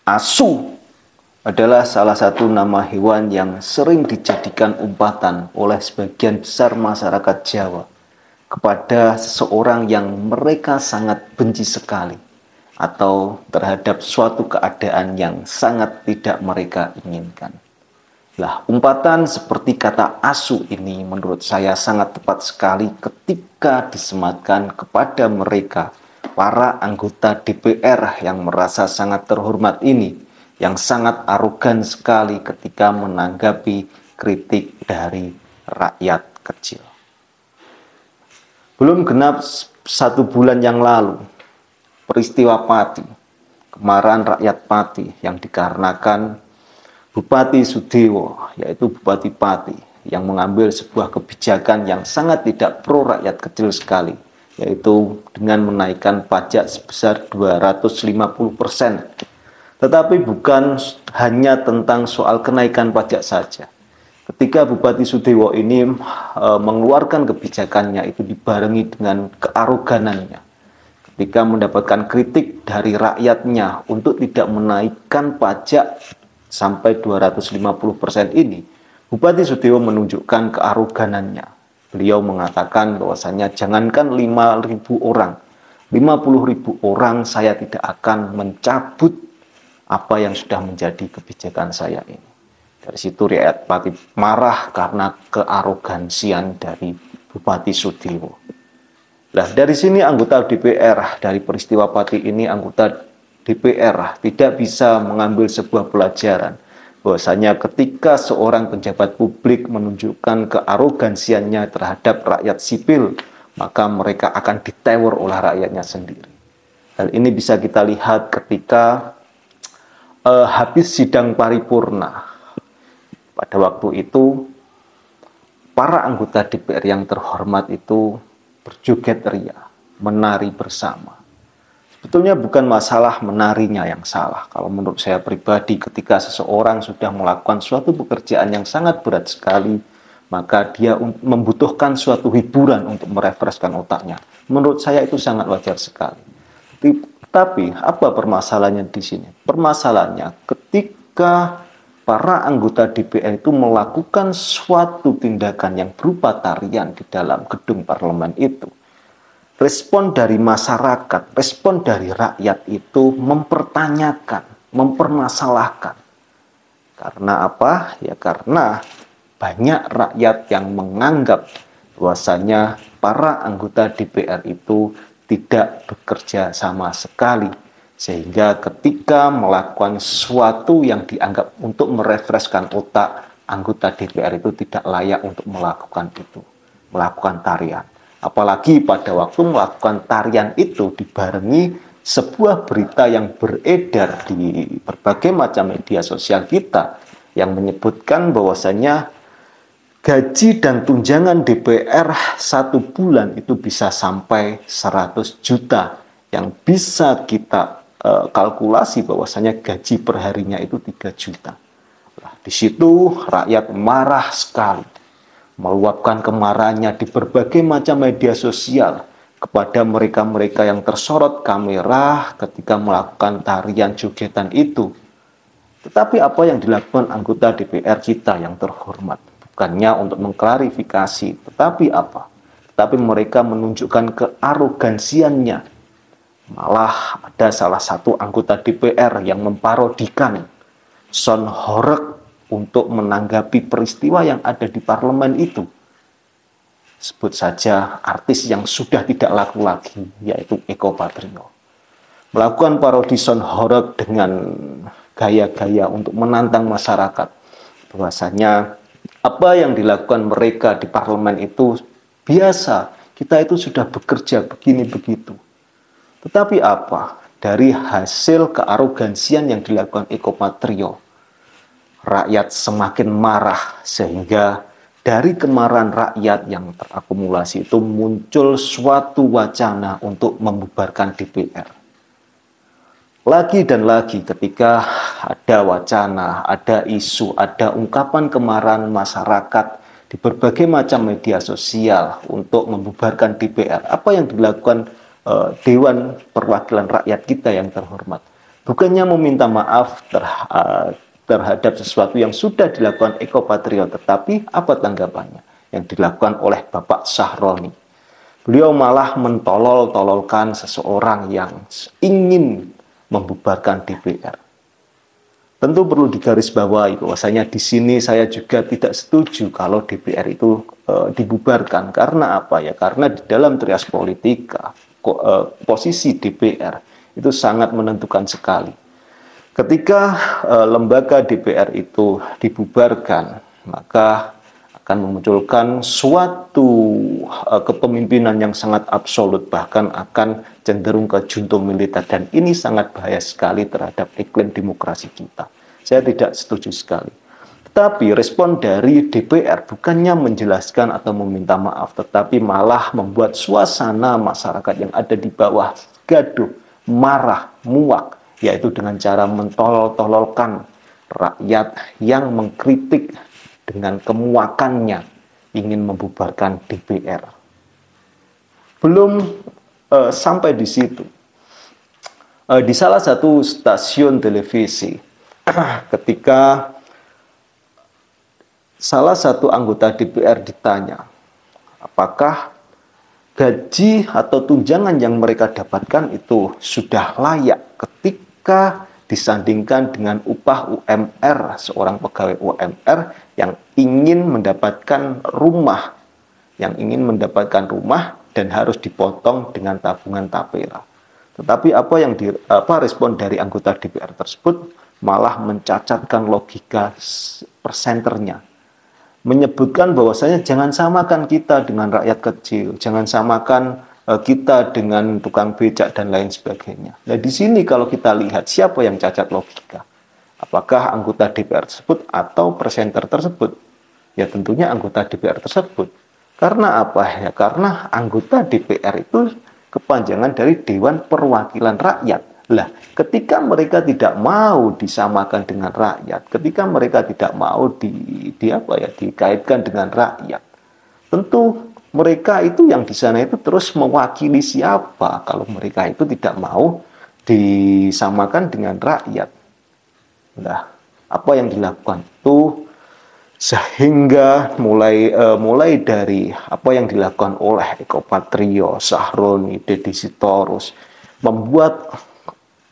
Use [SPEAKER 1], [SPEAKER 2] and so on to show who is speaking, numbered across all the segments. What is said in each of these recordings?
[SPEAKER 1] Asu adalah salah satu nama hewan yang sering dijadikan umpatan oleh sebagian besar masyarakat Jawa kepada seseorang yang mereka sangat benci sekali atau terhadap suatu keadaan yang sangat tidak mereka inginkan. Lah, umpatan seperti kata asu ini menurut saya sangat tepat sekali ketika disematkan kepada mereka, para anggota DPR yang merasa sangat terhormat ini, yang sangat arogan sekali ketika menanggapi kritik dari rakyat kecil. Belum genap 1 bulan yang lalu, peristiwa Pati, kemarahan rakyat Pati yang dikarenakan Bupati Sudewo, yaitu Bupati Pati, yang mengambil sebuah kebijakan yang sangat tidak pro rakyat kecil sekali, yaitu dengan menaikkan pajak sebesar 250%. Tetapi bukan hanya tentang soal kenaikan pajak saja. Ketika Bupati Sudewo ini mengeluarkan kebijakannya, itu dibarengi dengan kearoganannya. Ketika mendapatkan kritik dari rakyatnya untuk tidak menaikkan pajak sampai 250% ini, Bupati Sudewo menunjukkan kearoganannya. Beliau mengatakan bahwasanya jangankan 5.000 orang, 50.000 orang saya tidak akan mencabut apa yang sudah menjadi kebijakan saya ini. Dari situ rakyat Pati marah karena kearogansian dari Bupati Sudewo. Nah, dari sini anggota DPR dari peristiwa Pati ini, anggota DPR tidak bisa mengambil sebuah pelajaran bahwasanya ketika seorang pejabat publik menunjukkan kearogansiannya terhadap rakyat sipil, maka mereka akan ditewor oleh rakyatnya sendiri. Hal ini bisa kita lihat ketika habis sidang paripurna. Pada waktu itu, para anggota DPR yang terhormat itu berjoget ria, menari bersama. Sebetulnya bukan masalah menarinya yang salah. Kalau menurut saya pribadi, ketika seseorang sudah melakukan suatu pekerjaan yang sangat berat sekali, maka dia membutuhkan suatu hiburan untuk merefreshkan otaknya. Menurut saya itu sangat wajar sekali. Tapi apa permasalahannya di sini? Permasalahannya ketika para anggota DPR itu melakukan suatu tindakan yang berupa tarian di dalam gedung parlemen itu, respon dari masyarakat, respon dari rakyat itu mempertanyakan, mempermasalahkan. Karena apa? Ya karena banyak rakyat yang menganggap bahwasanya para anggota DPR itu tidak bekerja sama sekali. Sehingga ketika melakukan sesuatu yang dianggap untuk merefreshkan otak, anggota DPR itu tidak layak untuk melakukan itu, melakukan tarian. Apalagi pada waktu melakukan tarian itu dibarengi sebuah berita yang beredar di berbagai macam media sosial kita yang menyebutkan bahwasanya gaji dan tunjangan DPR 1 bulan itu bisa sampai 100 juta, yang bisa kita kalkulasi bahwasanya gaji perharinya itu 3 juta. Nah, di situ rakyat marah sekali, meluapkan kemarahannya di berbagai macam media sosial kepada mereka-mereka yang tersorot kamera ketika melakukan tarian jogetan itu. Tetapi apa yang dilakukan anggota DPR kita yang terhormat? Bukannya untuk mengklarifikasi, tetapi apa? Tetapi mereka menunjukkan kearogansiannya. Malah ada salah satu anggota DPR yang memparodikan Son Horeg untuk menanggapi peristiwa yang ada di parlemen itu. Sebut saja artis yang sudah tidak laku lagi, yaitu Eko Patrio. Melakukan parodi Son Horeg dengan gaya-gaya untuk menantang masyarakat. Bahwasanya apa yang dilakukan mereka di parlemen itu biasa, kita itu sudah bekerja begini begitu. Tetapi apa? Dari hasil kearogansian yang dilakukan Eko Patrio, rakyat semakin marah sehingga dari kemarahan rakyat yang terakumulasi itu muncul suatu wacana untuk membubarkan DPR. Lagi dan lagi ketika ada wacana, ada isu, ada ungkapan kemarahan masyarakat di berbagai macam media sosial untuk membubarkan DPR, apa yang dilakukan Dewan Perwakilan Rakyat kita yang terhormat? bukannya meminta maaf terhadap sesuatu yang sudah dilakukan Eko Patrio, tetapi apa tanggapannya yang dilakukan oleh Bapak Sahroni? Beliau malah mentolol-tololkan seseorang yang ingin membubarkan DPR. Tentu perlu digarisbawahi bahwasanya di sini saya juga tidak setuju kalau DPR itu dibubarkan. Karena apa ya? Karena di dalam trias politika posisi DPR itu sangat menentukan sekali. Ketika lembaga DPR itu dibubarkan, maka akan memunculkan suatu kepemimpinan yang sangat absolut, bahkan akan cenderung ke junta militer, dan ini sangat bahaya sekali terhadap iklim demokrasi kita. Saya tidak setuju sekali. Tetapi respon dari DPR bukannya menjelaskan atau meminta maaf, tetapi malah membuat suasana masyarakat yang ada di bawah gaduh, marah, muak, yaitu dengan cara mentolol-tololkan rakyat yang mengkritik dengan kemuakannya ingin membubarkan DPR. Belum sampai di situ. Di salah satu stasiun televisi, ketika salah satu anggota DPR ditanya, apakah gaji atau tunjangan yang mereka dapatkan itu sudah layak ketika disandingkan dengan upah UMR seorang pegawai UMR yang ingin mendapatkan rumah, dan harus dipotong dengan tabungan tapera. Tetapi apa respon dari anggota DPR tersebut malah mencacatkan logika persenternya, menyebutkan bahwasanya jangan samakan kita dengan rakyat kecil, jangan samakan kita dengan tukang becak dan lain sebagainya. Nah, di sini kalau kita lihat siapa yang cacat logika, apakah anggota DPR tersebut atau presenter tersebut? Ya tentunya anggota DPR tersebut. Karena apa ya? Karena anggota DPR itu kepanjangan dari Dewan Perwakilan Rakyat. Lah, ketika mereka tidak mau disamakan dengan rakyat, ketika mereka tidak mau dikaitkan dengan rakyat, tentu mereka itu yang di sana itu terus mewakili siapa kalau mereka itu tidak mau disamakan dengan rakyat. Nah, apa yang dilakukan itu sehingga mulai dari apa yang dilakukan oleh Eko Patrio, Sahroni, Deddy Sitorus membuat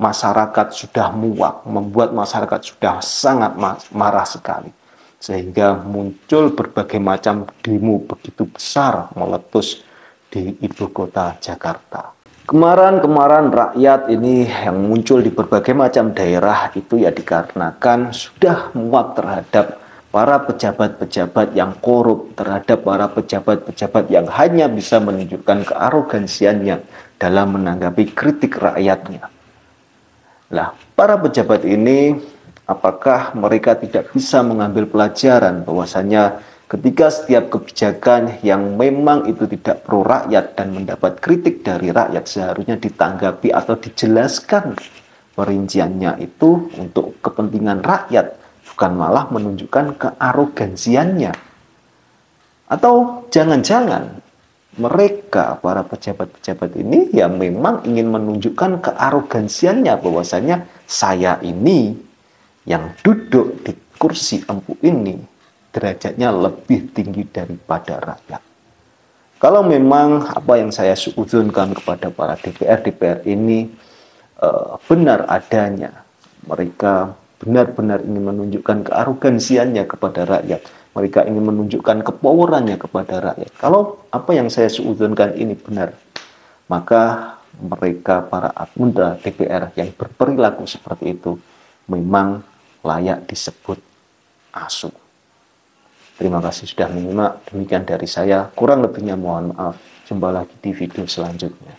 [SPEAKER 1] masyarakat sudah muak, membuat masyarakat sudah sangat marah sekali. Sehingga muncul berbagai macam demo begitu besar meletus di ibu kota Jakarta. Kemarahan rakyat ini yang muncul di berbagai macam daerah itu ya dikarenakan sudah muak terhadap para pejabat-pejabat yang korup, terhadap para pejabat-pejabat yang hanya bisa menunjukkan kearogansiannya dalam menanggapi kritik rakyatnya. Nah, para pejabat ini, apakah mereka tidak bisa mengambil pelajaran bahwasanya ketika setiap kebijakan yang memang itu tidak pro rakyat dan mendapat kritik dari rakyat seharusnya ditanggapi atau dijelaskan perinciannya itu untuk kepentingan rakyat, bukan malah menunjukkan kearogansiannya? Atau jangan-jangan mereka, para pejabat-pejabat ini ya memang ingin menunjukkan kearogansiannya bahwasanya saya ini yang duduk di kursi empu ini derajatnya lebih tinggi daripada rakyat. Kalau memang apa yang saya suudzonkan kepada para DPR ini benar adanya, mereka benar-benar ingin menunjukkan kearogansiannya kepada rakyat, mereka ingin menunjukkan kepowerannya kepada rakyat. Kalau apa yang saya suudzonkan ini benar, maka mereka para anggota DPR yang berperilaku seperti itu memang layak disebut asu. Terima kasih sudah menyimak. Demikian dari saya. Kurang lebihnya mohon maaf. Jumpa lagi di video selanjutnya.